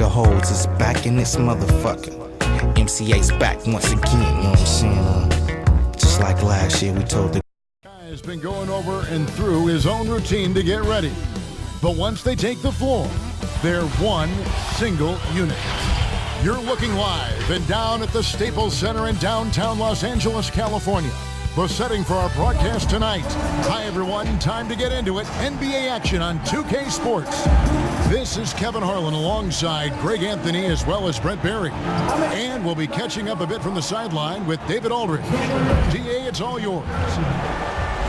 holds is back in this motherfucker. MCA's back once again, you know what I'm saying? Just like last year, we told the Has been going over and through his own routine to get ready. But once they take the floor, they're one single unit. You're looking live and down at the Staples Center in downtown Los Angeles, California. The setting for our broadcast tonight. Hi, everyone. Time to get into it. NBA action on 2K Sports. This is Kevin Harlan alongside Greg Anthony as well as Brent Barry. And we'll be catching up a bit from the sideline with David Aldridge. DA, it's all yours.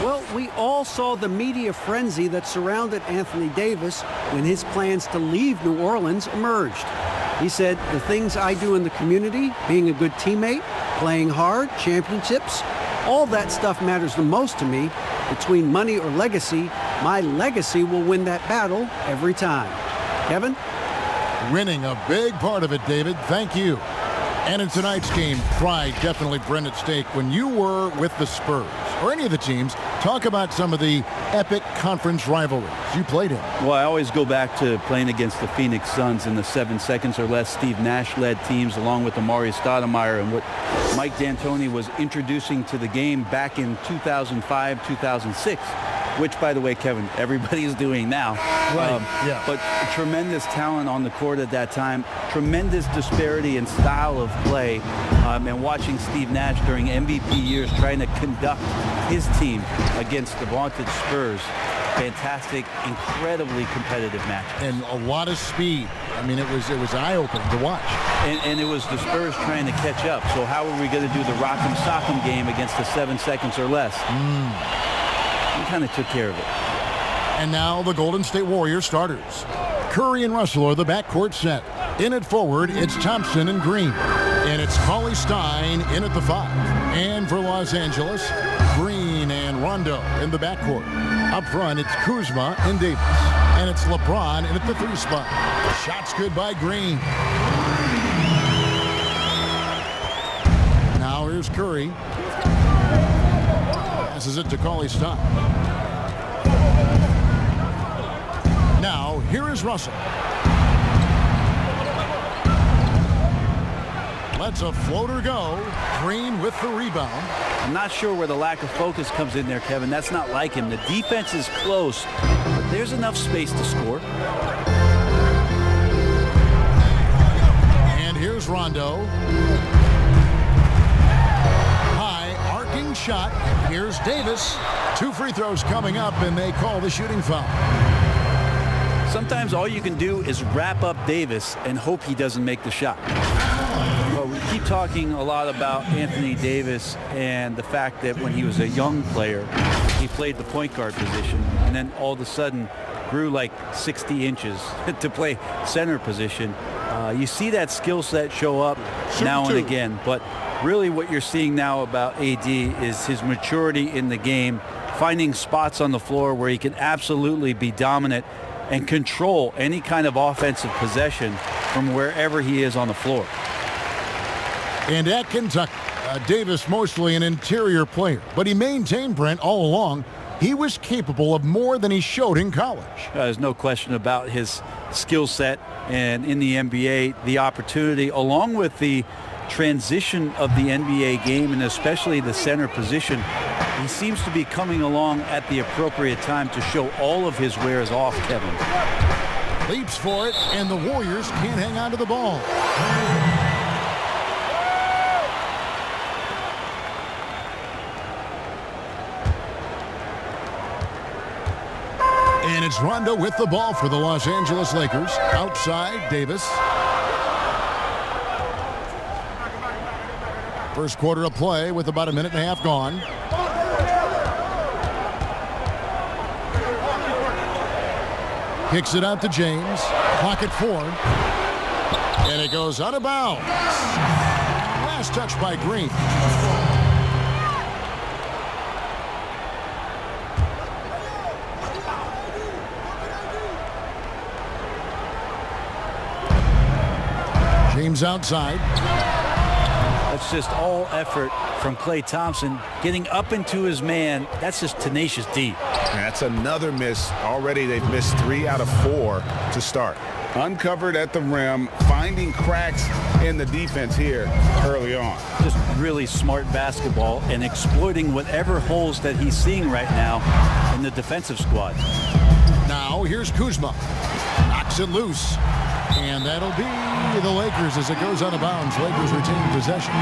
Well, we all saw the media frenzy that surrounded Anthony Davis when his plans to leave New Orleans emerged. He said, the things I do in the community, being a good teammate, playing hard, championships, all that stuff matters the most to me. Between money or legacy, my legacy will win that battle every time. Kevin? Winning a big part of it, David. Thank you. And in tonight's game, pride definitely burned at stake. When you were with the Spurs, or any of the teams, talk about some of the epic conference rivalries you played in. Well, I always go back to playing against the Phoenix Suns in the 7 seconds or less Steve Nash-led teams, along with Amari Stoudemire, and what Mike D'Antoni was introducing to the game back in 2005, 2006. Which, by the way, Kevin, everybody's doing now. Right, yeah. But tremendous talent on the court at that time, tremendous disparity in style of play, and watching Steve Nash during MVP years trying to conduct his team against the vaunted Spurs. Fantastic, incredibly competitive match. And a lot of speed. I mean, it was eye-opening to watch. And it was the Spurs trying to catch up. So how are we going to do the rock'em sock'em game against the 7 seconds or less? We kind of took care of it. And now the Golden State Warriors starters. Curry and Russell are the backcourt set. In at forward, it's Thompson and Green. And it's Cauley Stein in at the 5. And for Los Angeles, Green and Rondo in the backcourt. Up front, it's Kuzma and Davis. And it's LeBron in at the 3 spot. Shots good by Green. Now here's Curry. Passes it to Cauley Stein. Now, here is Russell. Lets a floater go. Green with the rebound. I'm not sure where the lack of focus comes in there, Kevin. That's not like him. The defense is close, but there's enough space to score. And here's Rondo. Shot. Here's Davis. 2 free throws coming up, and they call the shooting foul. Sometimes all you can do is wrap up Davis and hope he doesn't make the shot. But we keep talking a lot about Anthony Davis and the fact that when he was a young player, he played the point guard position, and then all of a sudden grew like 60 inches to play center position. You see that skill set show up now and again, but really what you're seeing now about AD is his maturity in the game, finding spots on the floor where he can absolutely be dominant and control any kind of offensive possession from wherever he is on the floor. And at Kentucky, Davis mostly an interior player, but he maintained, Brent, all along, he was capable of more than he showed in college. There's no question about his skill set, and in the NBA, the opportunity, along with the transition of the NBA game, and especially the center position, he seems to be coming along at the appropriate time to show all of his wares off, Kevin. Leaps for it, and the Warriors can't hang on to the ball. And it's Rondo with the ball for the Los Angeles Lakers. Outside, Davis. First quarter of play with about a minute and a half gone. Kicks it out to James. Clock at 4. And it goes out of bounds. Last touch by Green. James outside. That's just all effort from Klay Thompson getting up into his man. That's just tenacious D. That's another miss. Already they've missed 3 out of 4 to start. Uncovered at the rim, finding cracks in the defense here early on. Just really smart basketball and exploiting whatever holes that he's seeing right now in the defensive squad. Now here's Kuzma. Knocks it loose. And that'll be the Lakers as it goes out of bounds. Lakers retain possession.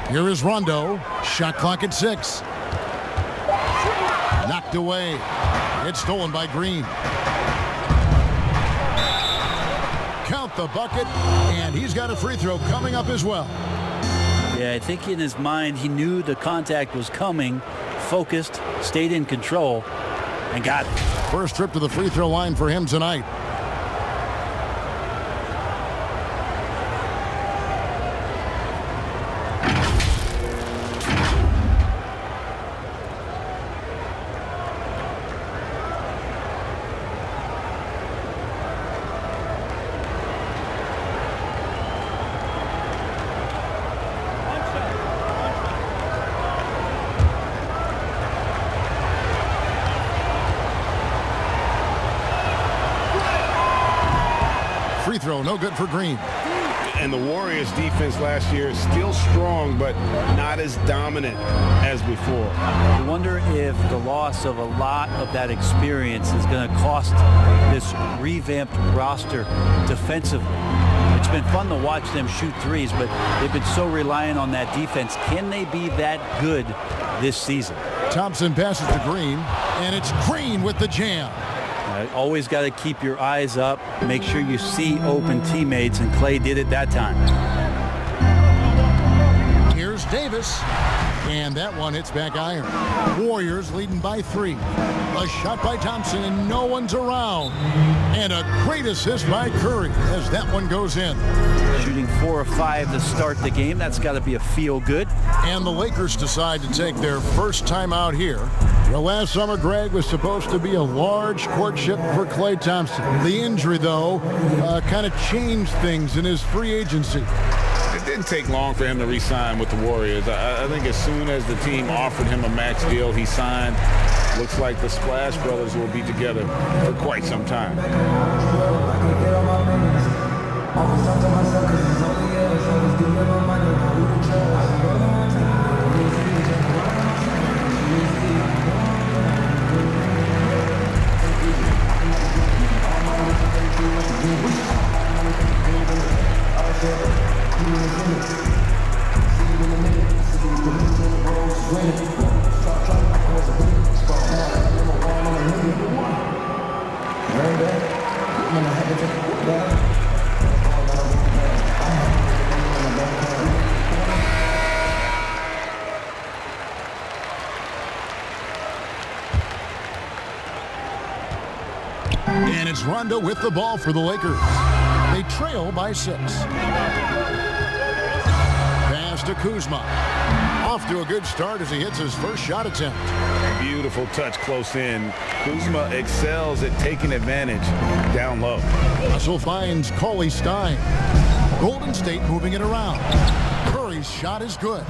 Here is Rondo. Shot clock at 6. Knocked away. It's stolen by Green. Count the bucket, and he's got a free throw coming up as well. Yeah, I think in his mind he knew the contact was coming, focused, stayed in control, and got it. First trip to the free throw line for him tonight. Free throw, no good for Green. And the Warriors defense last year is still strong, but not as dominant as before. I wonder if the loss of a lot of that experience is going to cost this revamped roster defensively. It's been fun to watch them shoot threes, but they've been so reliant on that defense. Can they be that good this season? Thompson passes to Green, and it's Green with the jam. Always got to keep your eyes up, make sure you see open teammates, and Clay did it that time. Here's Davis, and that one hits back iron. Warriors leading by 3. A shot by Thompson, and no one's around. And a great assist by Curry as that one goes in. Shooting 4 of 5 to start the game. That's got to be a feel good. And the Lakers decide to take their first time out here. Well, last summer, Greg, was supposed to be a large courtship for Klay Thompson. The injury, though, kind of changed things in his free agency. It didn't take long for him to re-sign with the Warriors. I think as soon as the team offered him a max deal, he signed. Looks like the Splash Brothers will be together for quite some time. And it's Rondo with the ball for the Lakers. They trail by 6. Pass to Kuzma. Off to a good start as he hits his first shot attempt. Beautiful touch close in. Kuzma excels at taking advantage down low. Russell finds Cauley Stein. Golden State moving it around. Curry's shot is good.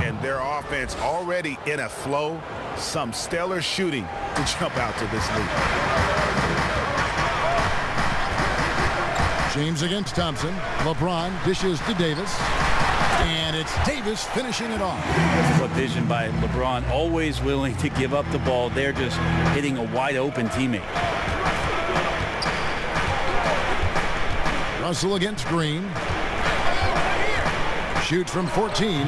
And their offense already in a flow. Some stellar shooting to jump out to this lead. James against Thompson. LeBron dishes to Davis. And it's Davis finishing it off. This is a vision by LeBron, always willing to give up the ball. They're just hitting a wide open teammate. Russell against Green. Shoots from 14.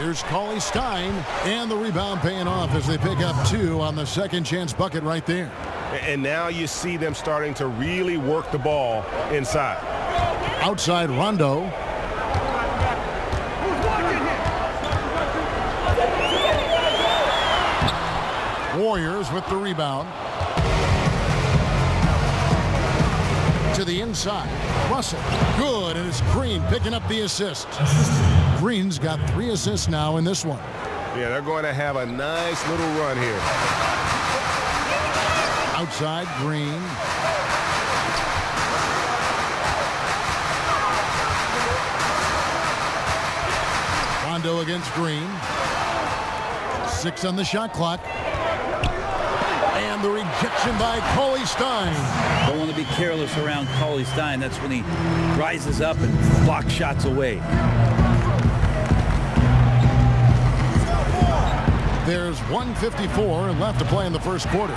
Here's Cauley Stein. And the rebound paying off as they pick up 2 on the second chance bucket right there. And now you see them starting to really work the ball inside. Outside Rondo. Warriors with the rebound. To the inside. Russell. Good. And it's Green picking up the assist. Green's got 3 assists now in this one. Yeah, they're going to have a nice little run here. Outside Green. Rondo against Green. 6 on the shot clock. And the rejection by Cauley Stein. Don't want to be careless around Cauley Stein. That's when he rises up and blocks shots away. There's 1:54 left to play in the first quarter.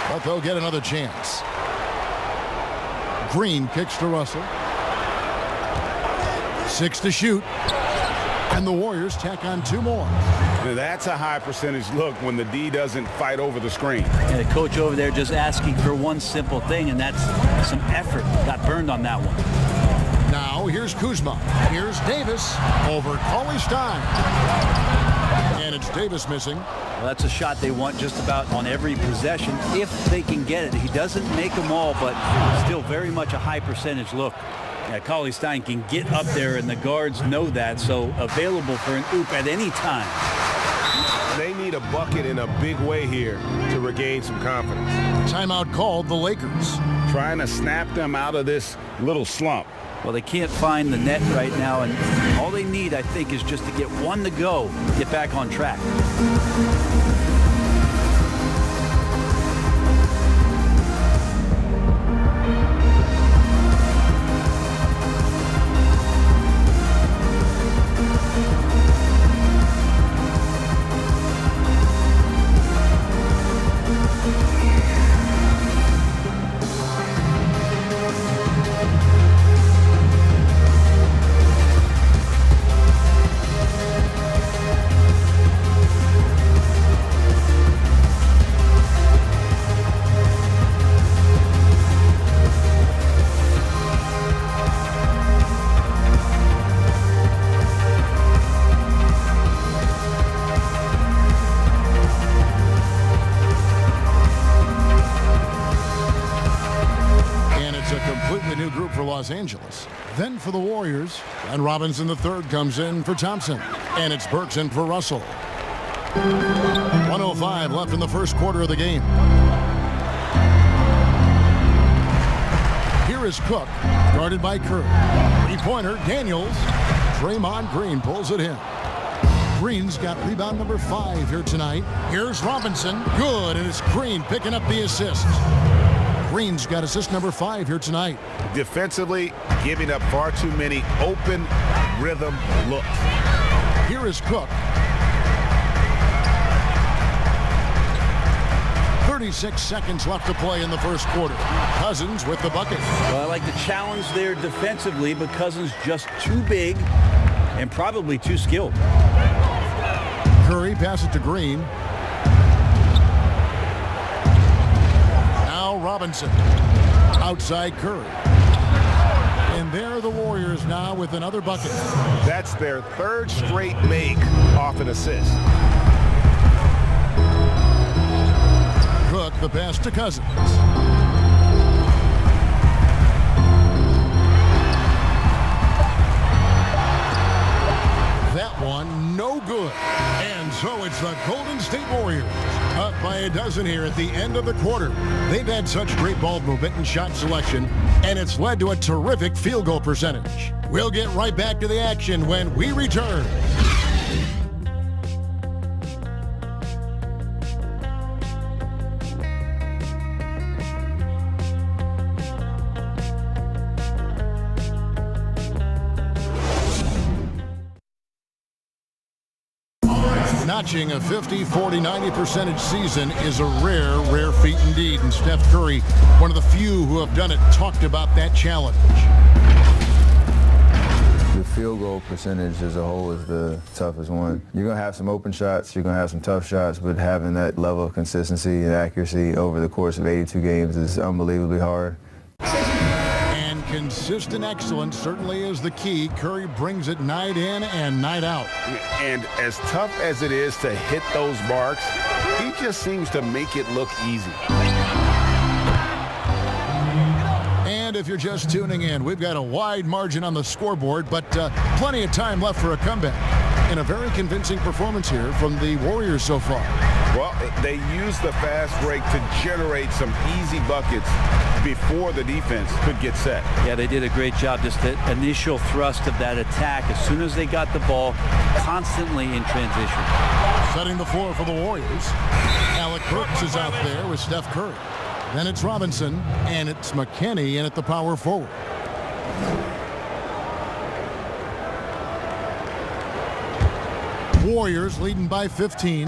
But they'll get another chance. Green kicks to Russell. 6 to shoot. And the Warriors tack on 2 more. That's a high percentage look when the D doesn't fight over the screen. And the coach over there just asking for one simple thing, and that's some effort. Got burned on that one. Now here's Kuzma. Here's Davis over Cauley Stein. And it's Davis missing. Well, that's a shot they want just about on every possession if they can get it. He doesn't make them all, but still very much a high percentage look. Yeah, Cauley Stein can get up there, and the guards know that, so available for an oop at any time. They need a bucket in a big way here to regain some confidence. Timeout called the Lakers. Trying to snap them out of this little slump. Well, they can't find the net right now, and all they need, I think, is just to get one to go, get back on track. Los Angeles. Then for the Warriors, and Robinson III comes in for Thompson. And it's Burks in for Russell. 1:05 left in the first quarter of the game. Here is Cook, guarded by Curry. Three-pointer, Daniels. Draymond Green pulls it in. Green's got rebound number 5 here tonight. Here's Robinson. Good, and it's Green picking up the assist. Green's got assist number 5 here tonight. Defensively, giving up far too many open rhythm looks. Here is Cook. 36 seconds left to play in the first quarter. Cousins with the bucket. Well, I like the challenge there defensively, but Cousins just too big and probably too skilled. Curry passes it to Green. Now Robinson. Outside Curry. And there are the Warriors now with another bucket. That's their 3rd straight make off an assist. Cook, the pass to Cousins. That one, no good. And so it's the Golden State Warriors up by a dozen here at the end of the quarter. They've had such great ball movement and shot selection, and it's led to a terrific field goal percentage. We'll get right back to the action when we return. Notching a 50, 40, 90% season is a rare, rare feat indeed. And Steph Curry, one of the few who have done it, talked about that challenge. The field goal percentage as a whole is the toughest one. You're going to have some open shots, you're going to have some tough shots, but having that level of consistency and accuracy over the course of 82 games is unbelievably hard. Consistent excellence certainly is the key. Curry brings it night in and night out. And as tough as it is to hit those marks, he just seems to make it look easy. And if you're just tuning in, we've got a wide margin on the scoreboard, but plenty of time left for a comeback. And a very convincing performance here from the Warriors so far. Well, they used the fast break to generate some easy buckets before the defense could get set. Yeah, they did a great job. Just the initial thrust of that attack, as soon as they got the ball, constantly in transition. Setting the floor for the Warriors. Alec Burks is out there with Steph Curry. Then it's Robinson, and it's McKinney in at the power forward. Warriors leading by 15.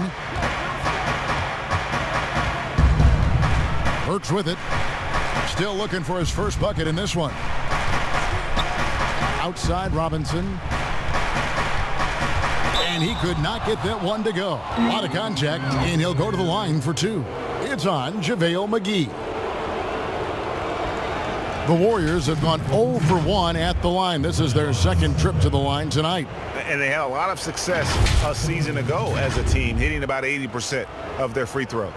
Burks with it. Still looking for his first bucket in this one. Outside Robinson. And he could not get that one to go. A lot of contact, and he'll go to the line for two. It's on JaVale McGee. The Warriors have gone 0 for 1 at the line. This is their second trip to the line tonight. And they had a lot of success a season ago as a team, hitting about 80% of their free throws.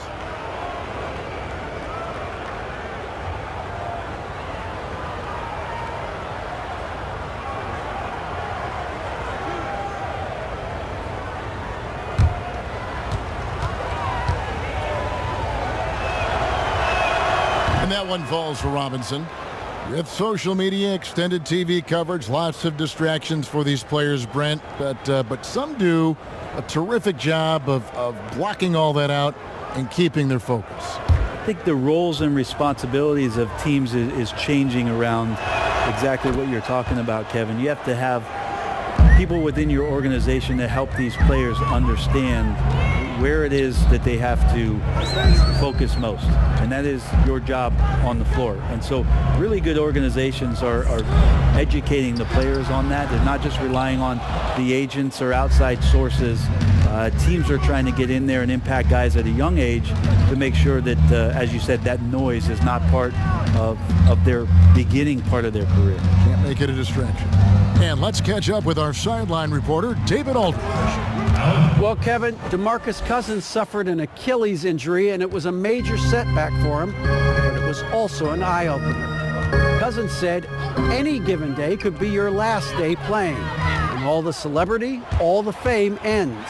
And that one falls for Robinson. With social media, extended TV coverage, lots of distractions for these players, Brent. But some do a terrific job of blocking all that out and keeping their focus. I think the roles and responsibilities of teams is changing around exactly what you're talking about, Kevin. You have to have people within your organization that help these players understand where it is that they have to focus most, and that is your job on the floor. And so really good organizations are educating the players on that. They're not just relying on the agents or outside sources. Teams are trying to get in there and impact guys at a young age to make sure that, as you said, that noise is not part of their beginning part of their career. Can't make it a distraction. And let's catch up with our sideline reporter, David Aldridge. Well, Kevin, DeMarcus Cousins suffered an Achilles injury, and it was a major setback for him, but it was also an eye-opener. Cousins said any given day could be your last day playing, and all the celebrity, all the fame ends.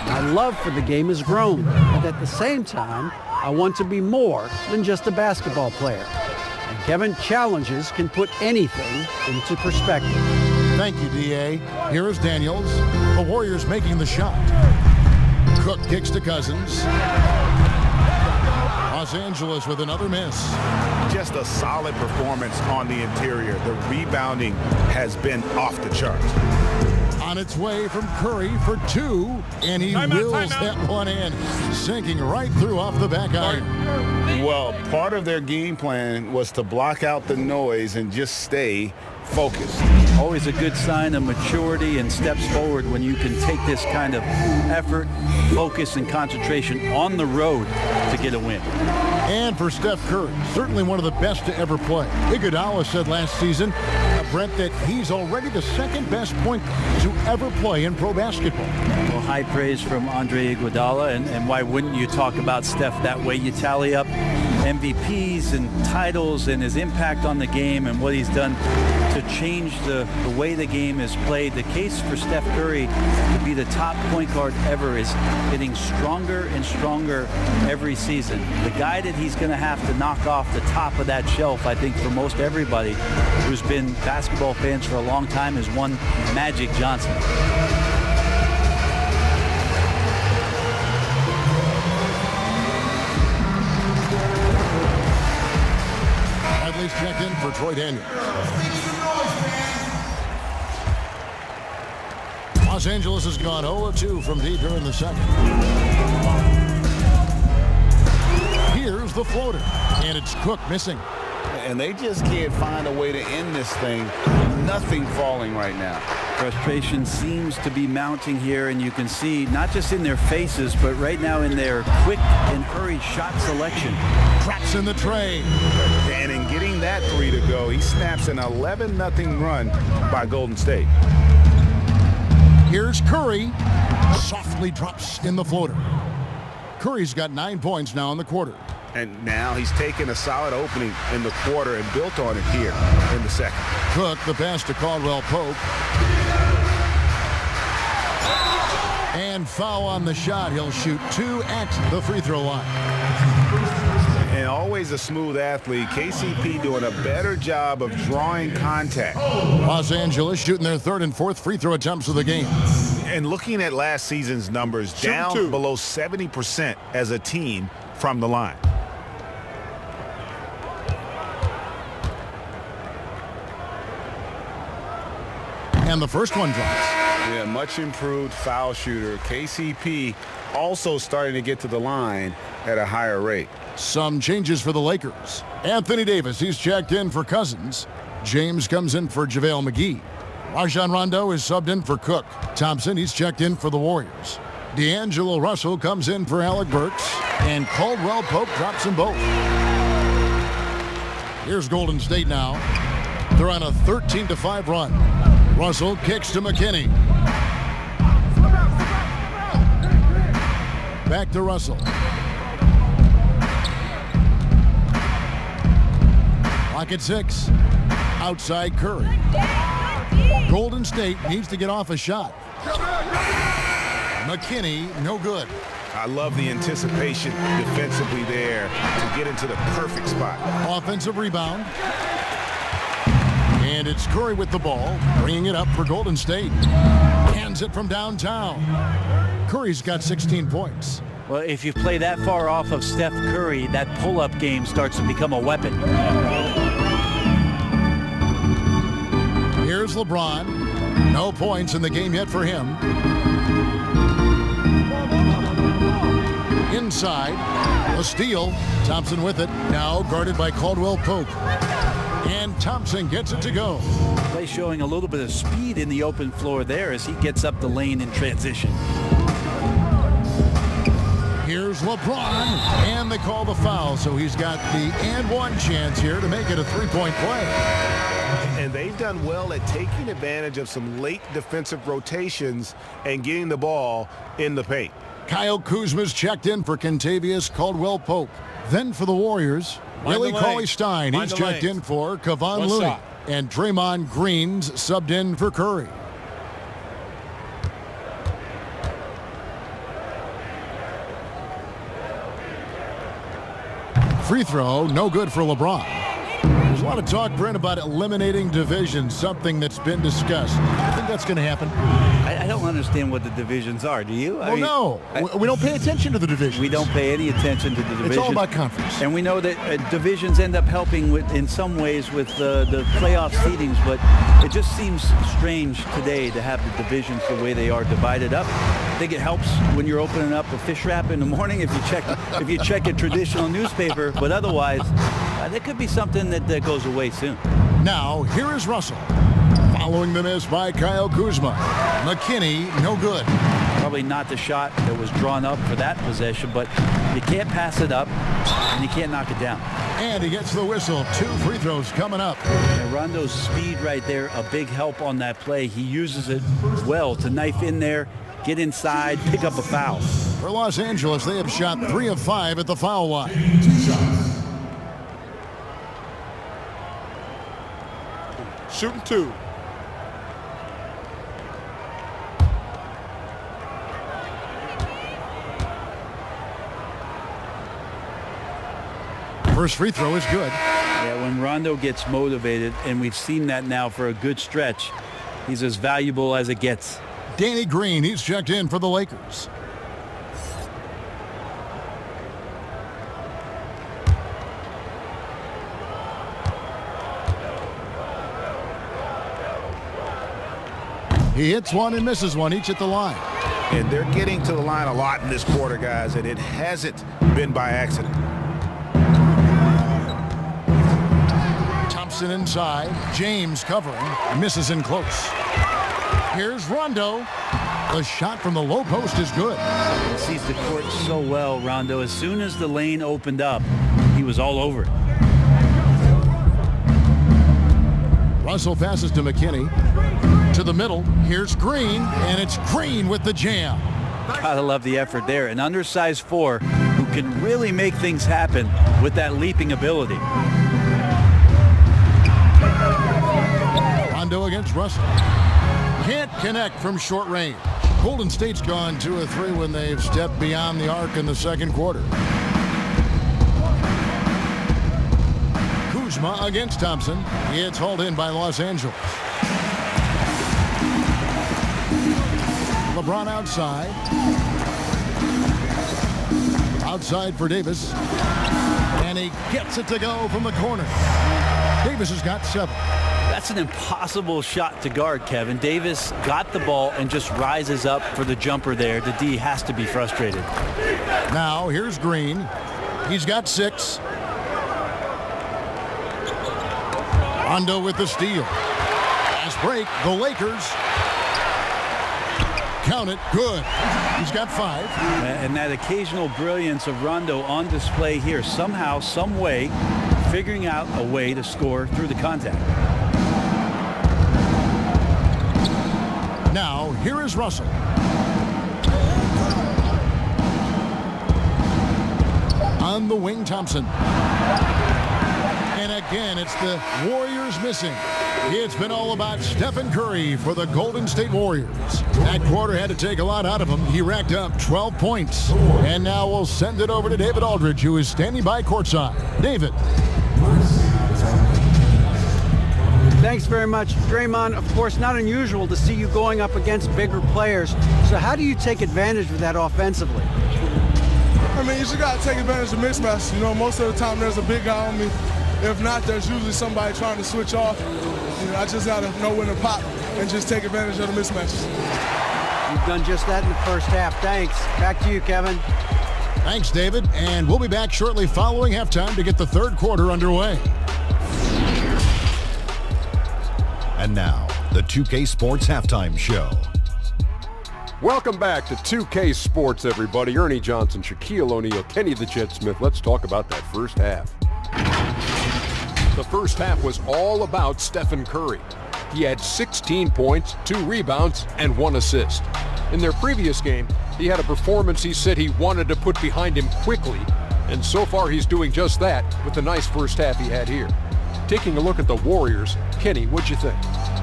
My love for the game has grown, and at the same time, I want to be more than just a basketball player. And Kevin, challenges can put anything into perspective. Thank you, D.A. Here is Daniels. The Warriors making the shot. Cook kicks to Cousins. Los Angeles with another miss. Just a solid performance on the interior. The rebounding has been off the charts. On its way from Curry for two, and he wills that one in, sinking right through off the back iron. Well, part of their game plan was to block out the noise and just stay focused. Always a good sign of maturity and steps forward when you can take this kind of effort, focus, and concentration on the road to get a win. And for Steph Curry, certainly one of the best to ever play. Iguodala said last season, Brent, that he's already the second best point guard to ever play in pro basketball. Well, high praise from Andre Iguodala, and why wouldn't you talk about Steph that way? You tally up MVPs and titles and his impact on the game and what he's done to change the way the game is played. The case for Steph Curry to be the top point guard ever is getting stronger and stronger every season. The guy that he's going to have to knock off the top of that shelf, I think, for most everybody who's been basketball fans for a long time, is one Magic Johnson. Bradley's checked in for Troy Daniels. Los Angeles has gone 0-2 from deep here in the second. Here's the floater, and it's Cook missing. And they just can't find a way to end this thing. Nothing falling right now. Frustration seems to be mounting here, and you can see not just in their faces, but right now in their quick and hurried shot selection. Traps in the tray. And in getting that three to go, he snaps an 11-0 run by Golden State. Here's Curry. Softly drops in the floater. Curry's got 9 points now in the quarter. And now he's taken a solid opening in the quarter and built on it here in the second. Cook, the pass to Caldwell Pope. And foul on the shot. He'll shoot 2 at the free throw line. And always a smooth athlete. KCP doing a better job of drawing contact. Los Angeles shooting their 3rd and 4th free throw attempts of the game. And looking at last season's numbers, down below 70% as a team from the line. And the first one drops. Yeah, much improved foul shooter. KCP also starting to get to the line at a higher rate. Some changes for the Lakers. Anthony Davis, he's checked in for Cousins. James comes in for JaVale McGee. Rajon Rondo is subbed in for Cook. Thompson, he's checked in for the Warriors. D'Angelo Russell comes in for Alec Burks. And Caldwell Pope drops them both. Here's Golden State now. They're on a 13-5 run. Russell kicks to McKinney. Back to Russell. Clock at 6. Outside Curry. Golden State needs to get off a shot. McKinney, no good. I love the anticipation defensively there to get into the perfect spot. Offensive rebound. And it's Curry with the ball, bringing it up for Golden State. Hands it from downtown. Curry's got 16 points. Well, if you play that far off of Steph Curry, that pull-up game starts to become a weapon. Here's LeBron. No points in the game yet for him. Inside, a steal. Thompson with it. Now guarded by Caldwell Pope. And Thompson gets it to go. Play showing a little bit of speed in the open floor there as he gets up the lane in transition. Here's LeBron, and they call the foul, so he's got the and one chance here to make it a three-point play. And they've done well at taking advantage of some late defensive rotations and getting the ball in the paint. Kyle Kuzma's checked in for Kentavious Caldwell-Pope. Then for the Warriors, Willie Cauley-Stein, he's checked in for Kevon Looney. And Draymond Green's subbed in for Curry. Free throw, no good for LeBron. There's a lot of talk, Brent, about eliminating divisions, something that's been discussed. I think that's going to happen. I don't understand what the divisions are. Do you? No. We don't pay attention to the divisions. We don't pay any attention to the divisions. It's all about conference. And we know that divisions end up helping in some ways with the playoff seedings, but it just seems strange today to have the divisions the way they are divided up. I think it helps when you're opening up a fish wrap in the morning if you check a traditional newspaper, but otherwise, there could be something that goes away soon. Now, here is Russell. Following the miss by Kyle Kuzma. McKinney, no good. Probably not the shot that was drawn up for that possession, but you can't pass it up, and you can't knock it down. And he gets the whistle. 2 free throws coming up. And Rondo's speed right there, a big help on that play. He uses it well to knife in there, get inside, pick up a foul. For Los Angeles, they have shot 3 of 5 at the foul line. Shooting 2. First free throw is good. Yeah, when Rondo gets motivated, and we've seen that now for a good stretch, he's as valuable as it gets. Danny Green, he's checked in for the Lakers. He hits one and misses one, each at the line. And they're getting to the line a lot in this quarter, guys, and it hasn't been by accident. Thompson inside. James covering. Misses in close. Here's Rondo. The shot from the low post is good. He sees the court so well, Rondo. As soon as the lane opened up, he was all over it. Russell passes to McKinney. To the middle. Here's Green, and it's Green with the jam. Gotta love the effort there. An undersized 4 who can really make things happen with that leaping ability. Rondo against Russell. Can't connect from short range. Golden State's gone 2 of 3 when they've stepped beyond the arc in the second quarter. Kuzma against Thompson. It's hauled in by Los Angeles. LeBron outside. Outside for Davis. And he gets it to go from the corner. Davis has got 7. That's an impossible shot to guard, Kevin. Davis got the ball and just rises up for the jumper there. The D has to be frustrated. Now here's Green. He's got 6. Rondo with the steal. Fast break. The Lakers. Count it. Good. He's got 5. And that occasional brilliance of Rondo on display here. Somehow, some way, figuring out a way to score through the contact. Now, here is Russell. On the wing, Thompson. And again, it's the Warriors missing. It's been all about Stephen Curry for the Golden State Warriors. That quarter had to take a lot out of him. He racked up 12 points. And now we'll send it over to David Aldridge, who is standing by courtside. David. Thanks very much, Draymond. Of course, not unusual to see you going up against bigger players. So how do you take advantage of that offensively? I mean, you just got to take advantage of mismatches. You know, most of the time there's a big guy on me. If not, there's usually somebody trying to switch off. You know, I just got to know when to pop and just take advantage of the mismatches. You've done just that in the first half. Thanks. Back to you, Kevin. Thanks, David. And we'll be back shortly following halftime to get the third quarter underway. And now, the 2K Sports Halftime Show. Welcome back to 2K Sports, everybody. Ernie Johnson, Shaquille O'Neal, Kenny the Jet Smith. Let's talk about that first half. The first half was all about Stephen Curry. He had 16 points, 2 rebounds, and 1 assist. In their previous game, he had a performance he said he wanted to put behind him quickly, and so far he's doing just that with the nice first half he had here. Taking a look at the Warriors, Kenny, what'd you think?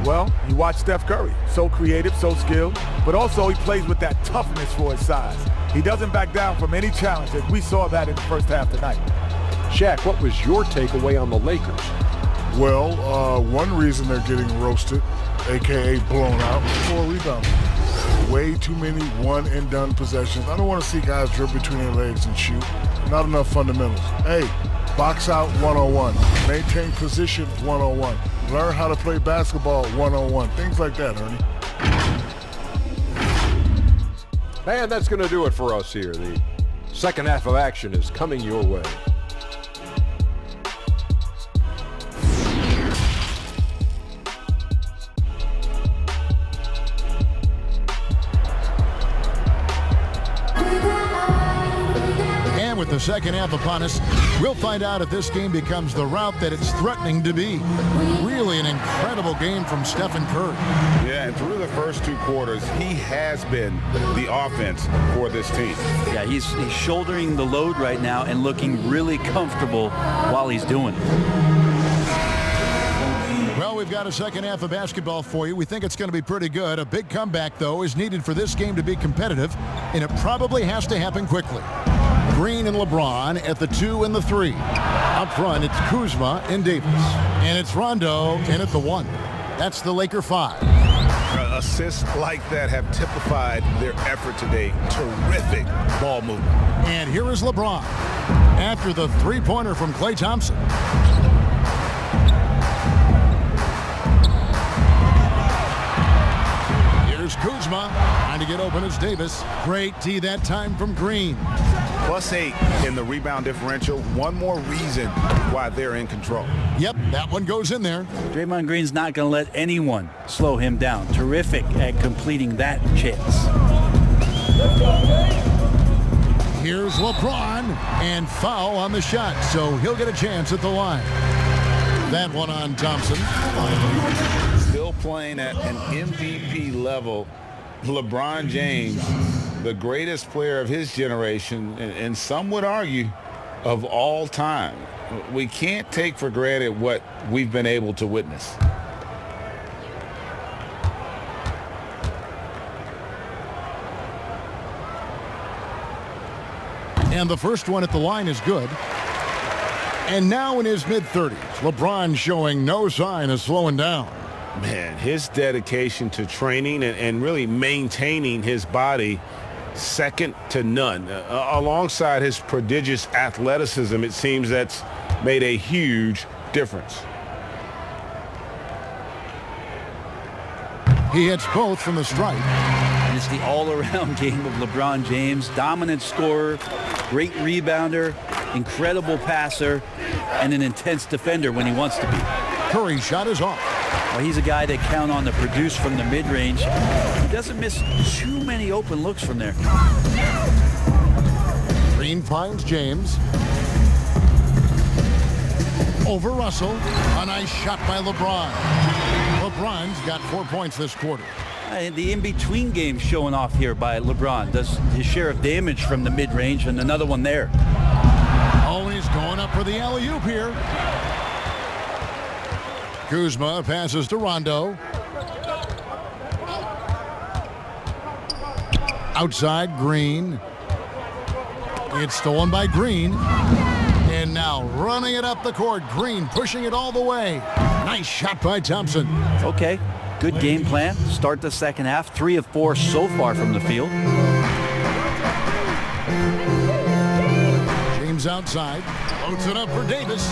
Well, you watch Steph Curry. So creative, so skilled, but also he plays with that toughness for his size. He doesn't back down from any challenges. We saw that in the first half tonight. Shaq, what was your takeaway on the Lakers? Well, one reason they're getting roasted, a.k.a. blown out, poor rebounding. Way too many one-and-done possessions. I don't want to see guys dribble between their legs and shoot. Not enough fundamentals. Hey, box out 101. Maintain position 101. Learn how to play basketball 101. Things like that, Ernie. And that's going to do it for us here. The second half of action is coming your way. With the second half upon us, we'll find out if this game becomes the route that it's threatening to be. Really an incredible game from Stephen Curry. Yeah, and through the first 2 quarters, he has been the offense for this team. Yeah, he's shouldering the load right now and looking really comfortable while he's doing it. Well, we've got a second half of basketball for you. We think it's going to be pretty good. A big comeback, though, is needed for this game to be competitive, and it probably has to happen quickly. Green and LeBron at the 2 and the 3. Up front, it's Kuzma and Davis. And it's Rondo in at the 1. That's the Laker 5. Assists like that have typified their effort today. Terrific ball movement. And here is LeBron after the three-pointer from Klay Thompson. Here's Kuzma trying to get open as Davis. Great D that time from Green. +8 in the rebound differential. One more reason why they're in control. Yep, that one goes in there. Draymond Green's not going to let anyone slow him down. Terrific at completing that chance. Here's LeBron, and foul on the shot, so he'll get a chance at the line. That one on Thompson. Still playing at an MVP level. LeBron James, the greatest player of his generation, and some would argue of all time. We can't take for granted what we've been able to witness. And the first one at the line is good. And now in his mid-30s, LeBron showing no sign of slowing down. Man, his dedication to training and really maintaining his body, second to none. Alongside his prodigious athleticism, it seems that's made a huge difference. He hits both from the stripe. And it's the all-around game of LeBron James. Dominant scorer, great rebounder, incredible passer, and an intense defender when he wants to be. Curry's shot is off. Well, he's a guy that count on to produce from the mid-range. He doesn't miss too many open looks from there. Green finds James. Over Russell. A nice shot by LeBron. LeBron's got 4 points this quarter. The in-between game showing off here by LeBron. Does his share of damage from the mid-range, and another one there. Oh, he's going up for the alley-oop here. Kuzma passes to Rondo. Outside, Green. It's stolen by Green. And now running it up the court. Green pushing it all the way. Nice shot by Thompson. Okay, good game plan. Start the second half. 3 of 4 so far from the field. James outside. Loads it up for Davis.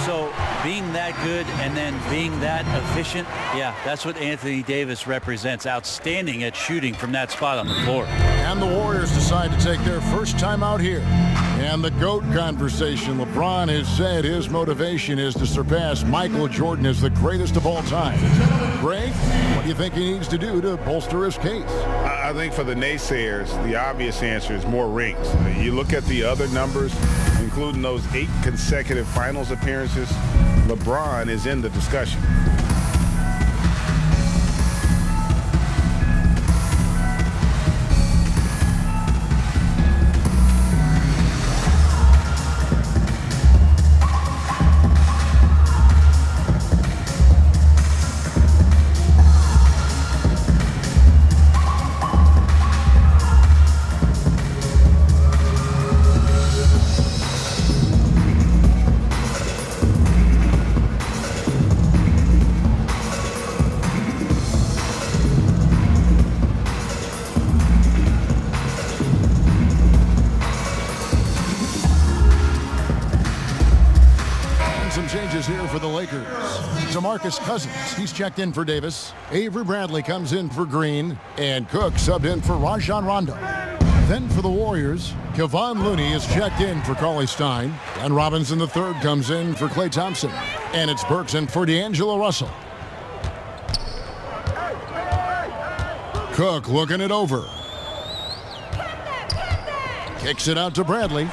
So being that good and then being that efficient, yeah, that's what Anthony Davis represents. Outstanding at shooting from that spot on the floor. And the Warriors decide to take their first time out here. And the GOAT conversation. LeBron has said his motivation is to surpass Michael Jordan as the greatest of all time. Greg, what do you think he needs to do to bolster his case? I think for the naysayers, the obvious answer is more rings. You look at the other numbers, including those 8 consecutive finals appearances, LeBron is in the discussion. Here for the Lakers. DeMarcus Cousins, he's checked in for Davis. Avery Bradley comes in for Green, and Cook subbed in for Rajon Rondo. Then for the Warriors, Kevon Looney is checked in for Cauley Stein, and Robinson III comes in for Klay Thompson, and it's Burks in for D'Angelo Russell. Cook looking it over. Kicks it out to Bradley.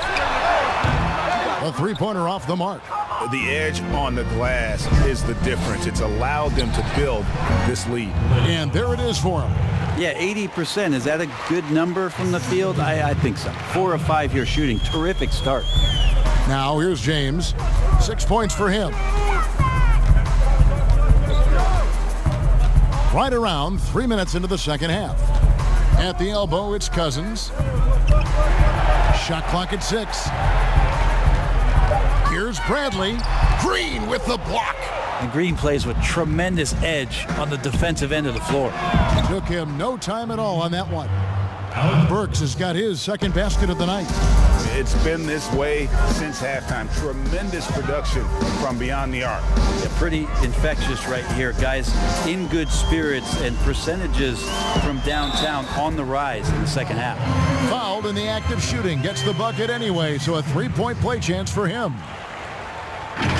A three-pointer off the mark. The edge on the glass is the difference. It's allowed them to build this lead. And there it is for him. Yeah, 80%. Is that a good number from the field? I think so. 4 of 5 here shooting. Terrific start. Now here's James. 6 points for him. Right around 3 minutes into the second half. At the elbow, it's Cousins. Shot clock at 6. Here's Bradley. Green with the block. And Green plays with tremendous edge on the defensive end of the floor. Took him no time at all on that one. Burks has got his second basket of the night. It's been this way since halftime. Tremendous production from beyond the arc. Yeah, pretty infectious right here. Guys in good spirits, and percentages from downtown on the rise in the second half. Fouled in the act of shooting. Gets the bucket anyway, so a three-point play chance for him.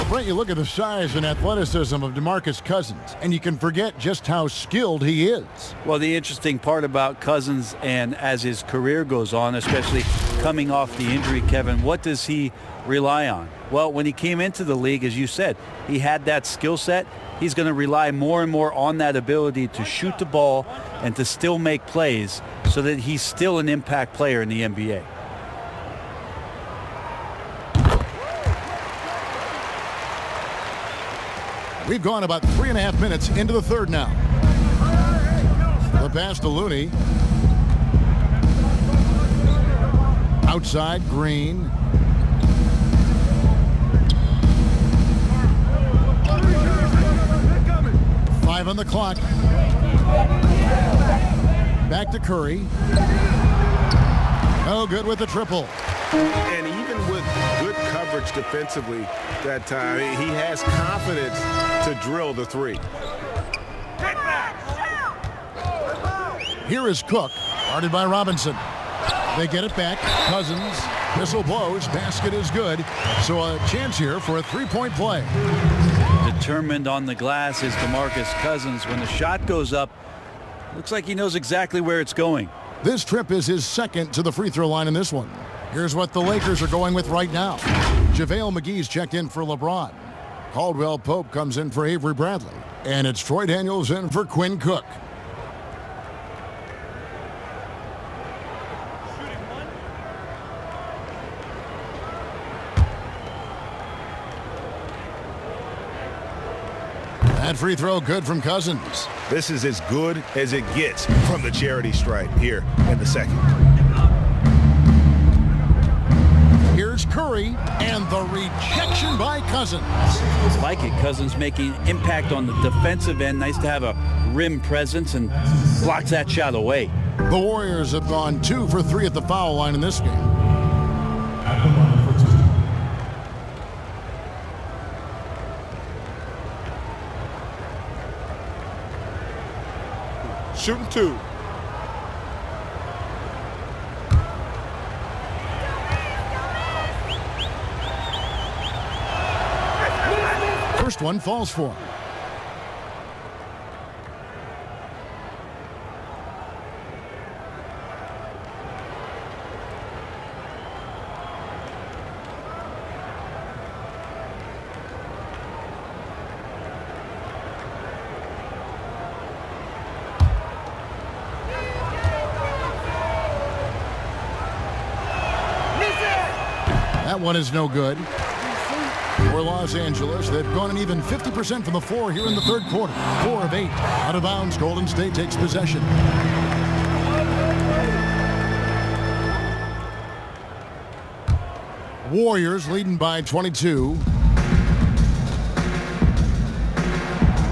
Brent, you look at the size and athleticism of DeMarcus Cousins, and you can forget just how skilled he is. Well, the interesting part about Cousins, and as his career goes on, especially coming off the injury, Kevin, what does he rely on? Well, when he came into the league, as you said, he had that skill set. He's going to rely more and more on that ability to shoot the ball and to still make plays so that he's still an impact player in the NBA. We've gone about 3.5 minutes into the third now. The pass to Looney. Outside, Green. Five on the clock. Back to Curry. No good with the triple. And even with good coverage defensively that time, he has confidence to drill the three. Here is Cook, guarded by Robinson. They get it back. Cousins. Whistle blows. Basket is good. So a chance here for a three-point play. Determined on the glass is DeMarcus Cousins. When the shot goes up, looks like he knows exactly where it's going. This trip is his second to the free throw line in this one. Here's what the Lakers are going with right now. JaVale McGee's checked in for LeBron. Caldwell Pope comes in for Avery Bradley. And it's Troy Daniels in for Quinn Cook. That free throw good from Cousins. This is as good as it gets from the charity stripe here in the second. Here's Curry, and the rejection by Cousins. Like it, Cousins making impact on the defensive end. Nice to have a rim presence and blocks that shot away. The Warriors have gone 2 for 3 at the foul line in this game. Shooting 2. First one falls for him. That one is no good. For Los Angeles, they've gone an even 50% from the floor here in the third quarter. 4 of 8. Out of bounds, Golden State takes possession. Warriors leading by 22.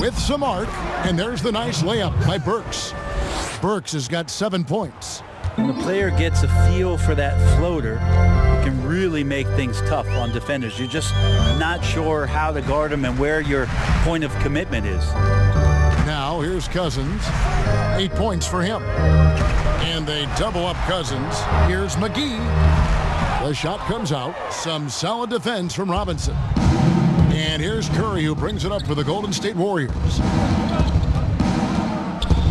With some arc, and there's the nice layup by Burks. Burks has got 7 points. When the player gets a feel for that floater, it can really make things tough on defenders. You're just not sure how to guard them and where your point of commitment is. Now here's Cousins. 8 points for him. And they double up Cousins. Here's McGee. The shot comes out. Some solid defense from Robinson. And here's Curry, who brings it up for the Golden State Warriors.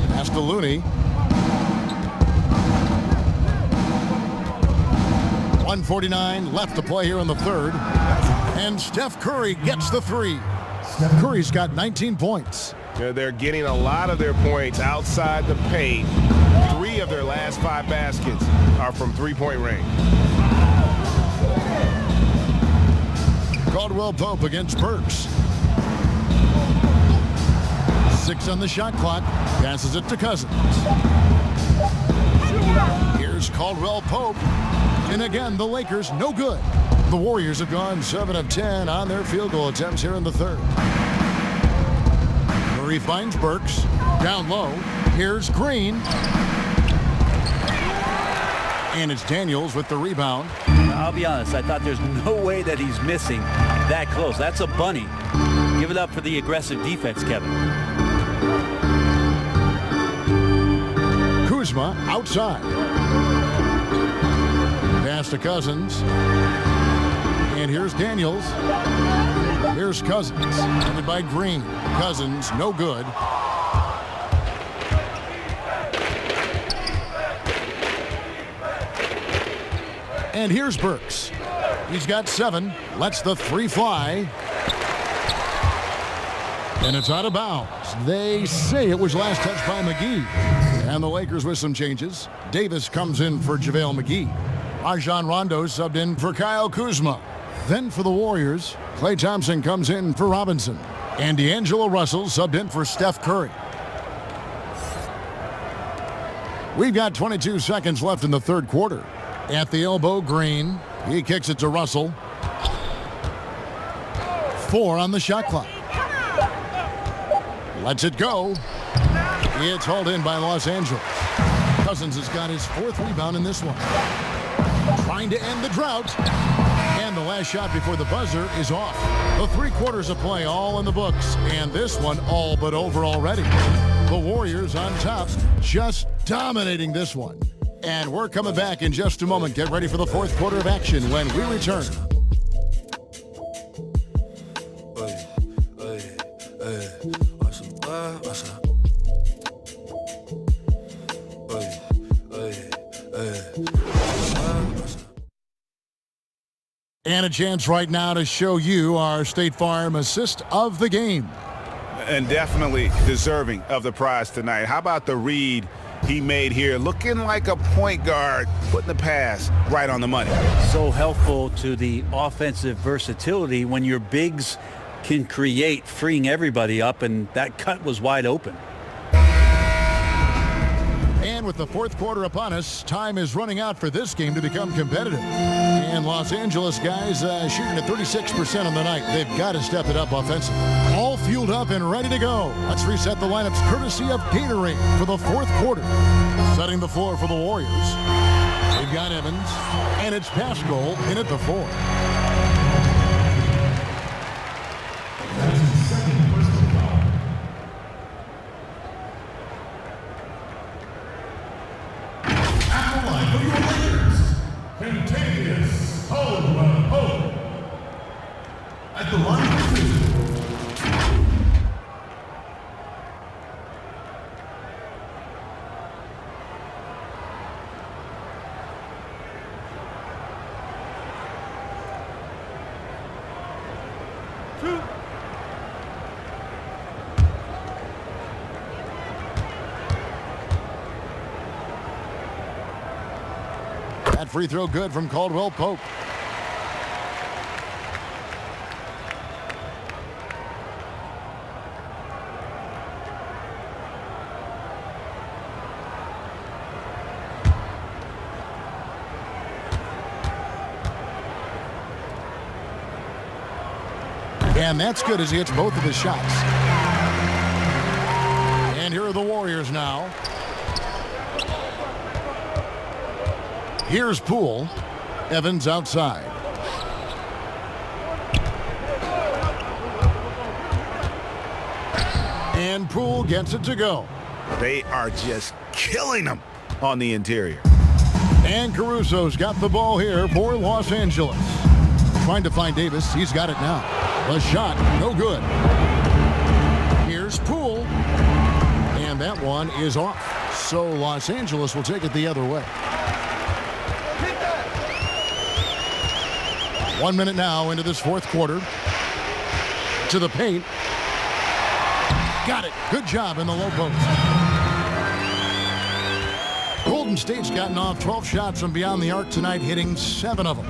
Pass to Looney. 1:49 left to play here in the third. And Steph Curry gets the three. Curry's got 19 points. They're getting a lot of their points outside the paint. 3 of their last 5 baskets are from three-point range. Caldwell Pope against Burks. 6 on the shot clock. Passes it to Cousins. Here's Caldwell Pope. And again, the Lakers no good. The Warriors have gone 7 of 10 on their field goal attempts here in the third. Murray finds Burks. Down low. Here's Green. And it's Daniels with the rebound. I'll be honest, I thought there's no way that he's missing that close. That's a bunny. Give it up for the aggressive defense, Kevin. Kuzma outside. Pass to Cousins. And here's Daniels. Here's Cousins. Ended by Green. Cousins, no good. And here's Burks. He's got 7. Lets the 3 fly. And it's out of bounds. They say it was last touched by McGee. And the Lakers with some changes. Davis comes in for JaVale McGee. Rajon Rondo subbed in for Kyle Kuzma. Then for the Warriors, Klay Thompson comes in for Robinson. And D'Angelo Russell subbed in for Steph Curry. We've got 22 seconds left in the third quarter. At the elbow, Green. He kicks it to Russell. 4 on the shot clock. Lets it go. It's hauled in by Los Angeles. Cousins has got his 4th rebound in this one. Trying to end the drought. And the last shot before the buzzer is off. The 3 quarters of play all in the books. And this one all but over already. The Warriors on top, just dominating this one. And we're coming back in just a moment. Get ready for the 4th quarter of action when we return. And a chance right now to show you our State Farm assist of the game. And definitely deserving of the prize tonight. How about the read he made here? Looking like a point guard, putting the pass right on the money. So helpful to the offensive versatility when your bigs can create, freeing everybody up, and that cut was wide open. And with the 4th quarter upon us, time is running out for this game to become competitive. And Los Angeles guys shooting at 36% on the night. They've got to step it up offensively. All fueled up and ready to go. Let's reset the lineups courtesy of Gatorade for the 4th quarter. Setting the floor for the Warriors. They've got Evans, and it's Pascal in at the 4. At the line of That free throw good from Caldwell Pope. And that's good as he hits both of his shots. And here are the Warriors now. Here's Poole. Evans outside. And Poole gets it to go. They are just killing them on the interior. And Caruso's got the ball here for Los Angeles. Trying to find Davis. He's got it now. The shot, no good. Here's Poole. And that one is off. So Los Angeles will take it the other way. 1 minute now into this 4th quarter. To the paint. Got it. Good job in the low post. Golden State's gotten off 12 shots from beyond the arc tonight, hitting 7 of them.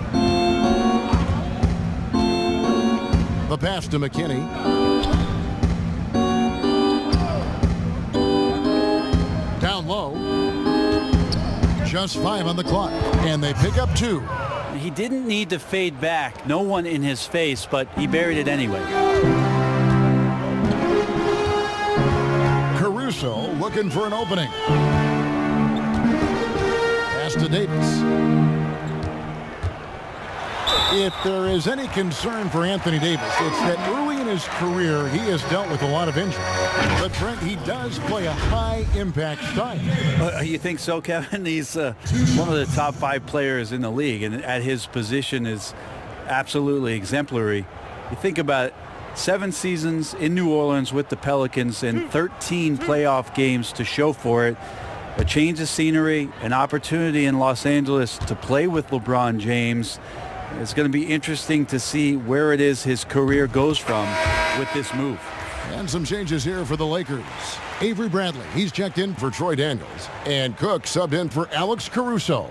The pass to McKinney. Down low. Just 5 on the clock. And they pick up 2. He didn't need to fade back. No one in his face, but he buried it anyway. Caruso looking for an opening. Pass to Davis. If there is any concern for Anthony Davis, it's that early in his career, he has dealt with a lot of injury. But, Brent, he does play a high-impact style. You think so, Kevin? He's one of the top 5 players in the league, and at his position is absolutely exemplary. You think about it, 7 seasons in New Orleans with the Pelicans and 13 playoff games to show for it. A change of scenery, an opportunity in Los Angeles to play with LeBron James. It's going to be interesting to see where it is his career goes from with this move. And some changes here for the Lakers. Avery Bradley, he's checked in for Troy Daniels. And Cook subbed in for Alex Caruso.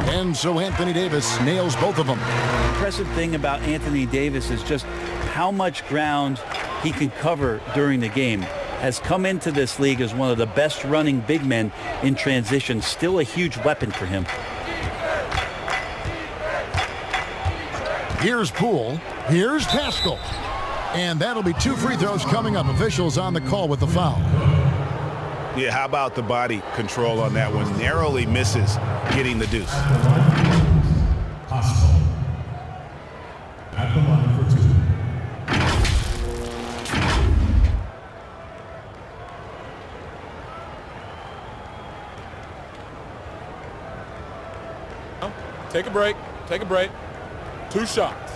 And and so Anthony Davis nails both of them. The impressive thing about Anthony Davis is just how much ground he can cover during the game. Has come into this league as one of the best running big men in transition. Still a huge weapon for him. Here's Poole. Here's Pascal. And that'll be 2 free throws coming up. Officials on the call with the foul. Yeah, how about the body control on that one? Narrowly misses getting the deuce. Pascal. At the line for 2. Take a break. Take a break. 2 shots.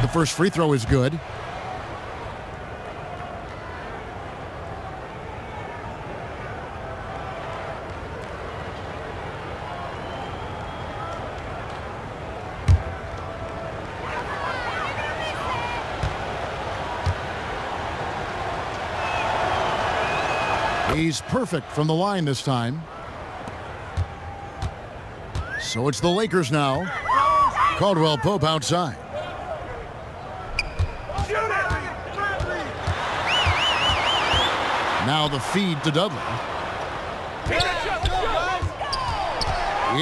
The first free throw is good. He's perfect from the line this time. So it's the Lakers now. Caldwell Pope outside. Now the feed to Dudley.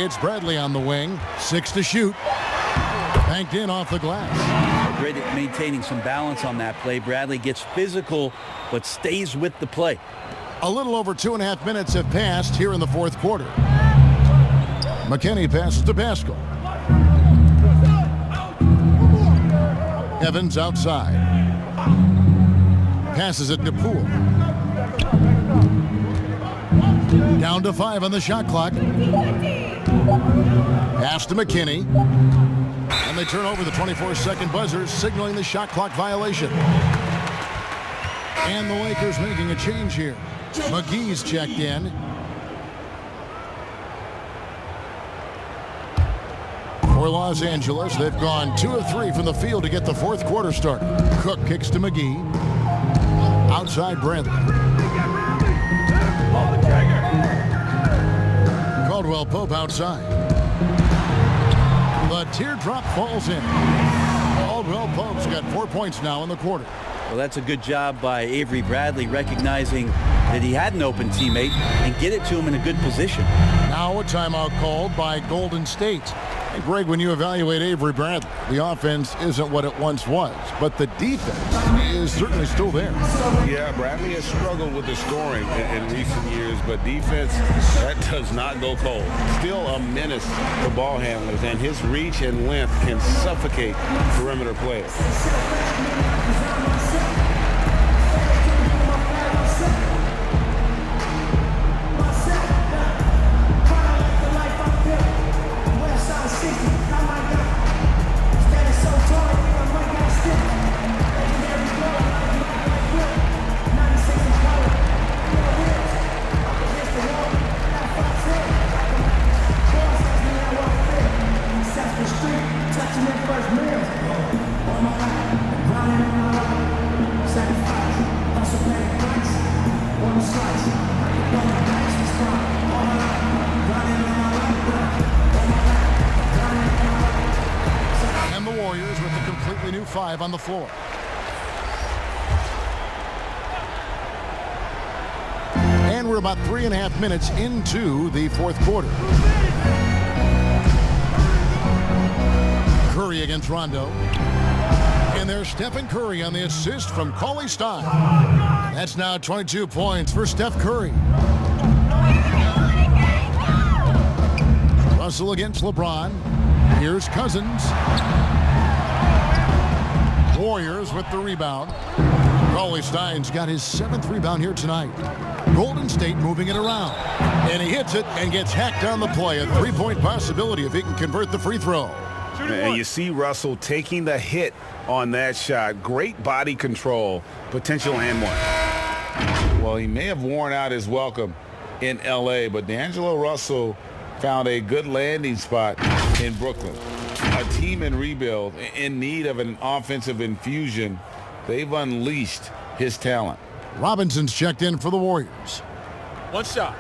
It's Bradley on the wing. 6 to shoot. Banked in off the glass. Great at maintaining some balance on that play. Bradley gets physical, but stays with the play. A little over 2.5 minutes have passed here in the fourth quarter. McKinney passes to Pascal. Evans outside. Passes it to Poole. Down to 5 on the shot clock. Pass to McKinney. And they turn over the 24-second buzzer, signaling the shot clock violation. And the Lakers making a change here. McGee's checked in. For Los Angeles, they've gone 2 of 3 from the field to get the fourth quarter started. Cook kicks to McGee. Outside Bradley. Caldwell Pope outside. The teardrop falls in. Caldwell Pope's got 4 points now in the quarter. Well, that's a good job by Avery Bradley, recognizing that he had an open teammate and get it to him in a good position. Now a timeout called by Golden State. And Greg, when you evaluate Avery Bradley, the offense isn't what it once was, but the defense is certainly still there. Yeah, Bradley has struggled with the scoring in recent years, but defense, that does not go cold. Still a menace to ball handlers, and his reach and length can suffocate perimeter players. And the Warriors with a completely new 5 on the floor. And we're about 3.5 minutes into the fourth quarter. Curry against Rondo. And there's Stephen Curry on the assist from Cauley Stein. That's now 22 points for Steph Curry. Russell against LeBron. Here's Cousins. Warriors with the rebound. Cauley Stein's got his 7th rebound here tonight. Golden State moving it around. And he hits it and gets hacked on the play. A 3-point possibility if he can convert the free throw. And you see Russell taking the hit on that shot. Great body control, potential and one. Well, he may have worn out his welcome in L.A., but D'Angelo Russell found a good landing spot in Brooklyn. a team in rebuild, in need of an offensive infusion, they've unleashed his talent. Robinson's checked in for the Warriors. One shot.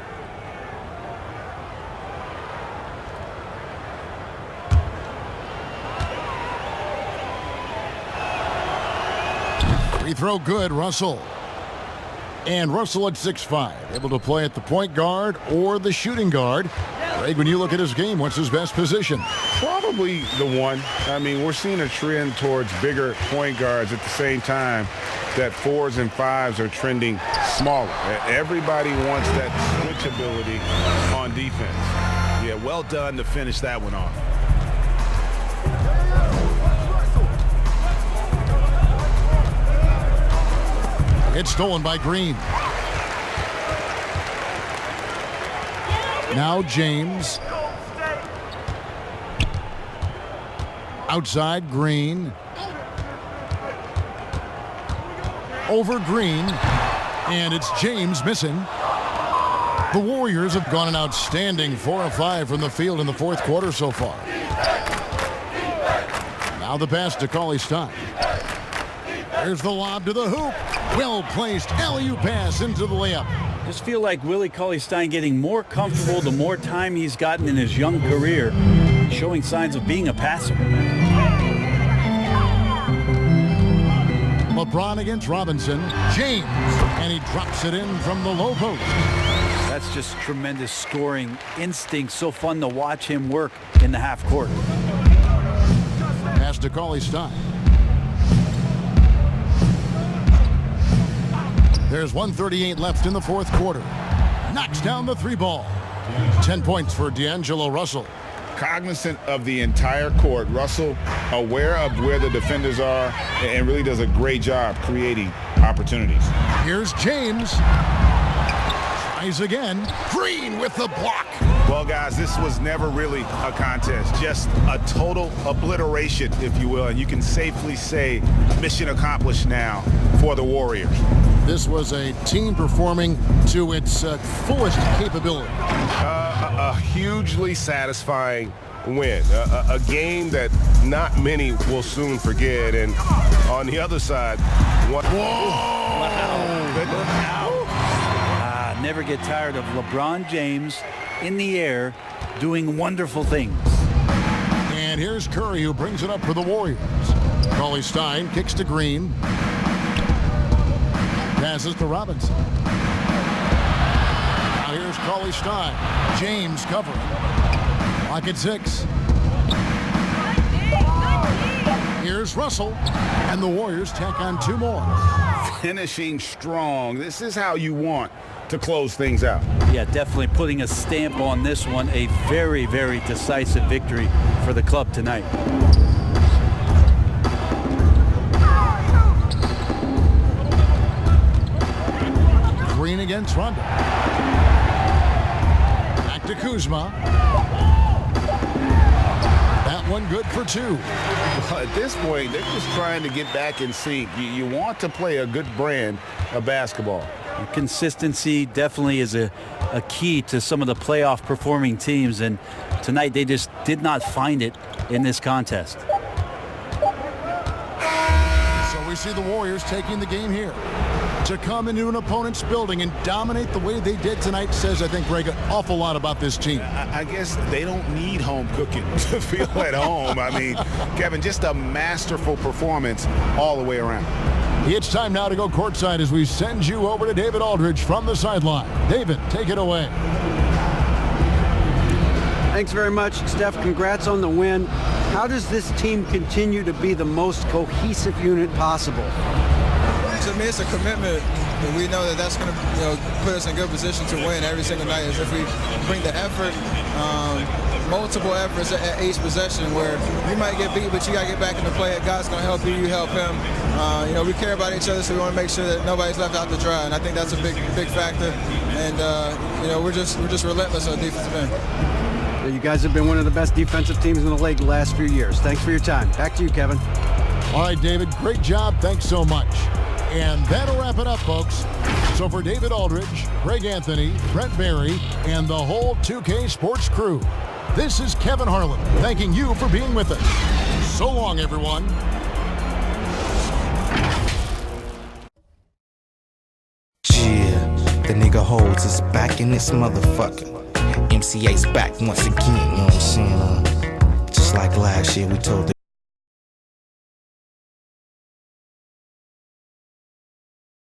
Free throw good, Russell. And Russell at 6'5", able to play at the point guard or the shooting guard. Greg, when you look at his game, what's his best position? Probably the one. I mean, we're seeing a trend towards bigger point guards at the same time that 4s and 5s are trending smaller. Everybody wants that switch ability on defense. Yeah, well done to finish that one off. It's stolen by Green. Now James. Outside Green. Over Green. And it's James missing. The Warriors have gone an outstanding 4 of 5 from the field in the fourth quarter so far. Now the pass to Cauley-Stein. There's the lob to the hoop. Well-placed alley-oop pass into the layup. Just feel like Willie Cauley-Stein getting more comfortable the more time he's gotten in his young career, showing signs of being a passer. LeBron against Robinson. James. And he drops it in from the low post. That's just tremendous scoring instinct. So fun to watch him work in the half court. Pass to Cauley-Stein. There's 1:38 left in the fourth quarter. Knocks down the 3 ball. 10 points for D'Angelo Russell. Cognizant of the entire court, Russell aware of where the defenders are and really does a great job creating opportunities. Here's James. Tries again. Green with the block. Well, guys, this was never really a contest, just a total obliteration, if you will, and you can safely say mission accomplished now for the Warriors. This was a team performing to its fullest capability. A hugely satisfying win. A game that not many will soon forget. And on the other side, Wow. Never get tired of LeBron James in the air doing wonderful things. And here's Curry, who brings it up for the Warriors. Cauley-Stein kicks to Green. Passes to Robinson. Now here's Cauley-Stein. James covering. Lock at 6. Here's Russell. And the Warriors tack on 2 more. Finishing strong. This is how you want to close things out. Yeah, definitely putting a stamp on this one. A very, very decisive victory for the club tonight. Green against Rondo. Back to Kuzma. That one good for 2. Well, at this point, they're just trying to get back in sync. You want to play a good brand of basketball. Consistency definitely is a key to some of the playoff performing teams, and tonight they just did not find it in this contest. So we see the Warriors taking the game here. To come into an opponent's building and dominate the way they did tonight says, I think, Greg, an awful lot about this team. I guess they don't need home cooking to feel at home. I mean, Kevin, just a masterful performance all the way around. It's time now to go courtside as we send you over to David Aldridge from the sideline. David, take it away. Thanks very much, Steph. Congrats on the win. How does this team continue to be the most cohesive unit possible? To me, it's a commitment, and we know that that's going to put us in good position to win every single night. As if we bring the effort, multiple efforts at each possession, where you might get beat, but you got to get back into play. God's going to help you, you help him. We care about each other, so we want to make sure that nobody's left out to dry, and I think that's a big factor. And we're just relentless on defensive end. You guys have been one of the best defensive teams in the league the last few years. Thanks for your time. Back to you, Kevin. All right, David, great job. Thanks so much. And that'll wrap it up, folks. So for David Aldridge, Greg Anthony, Brent Barry, and the whole 2K Sports crew, This is Kevin Harlan thanking you for being with us. So long, everyone. Yeah, the nigga holds his back in this motherfucker. MCA's back once again, you know what I'm saying? Just like last year, we told the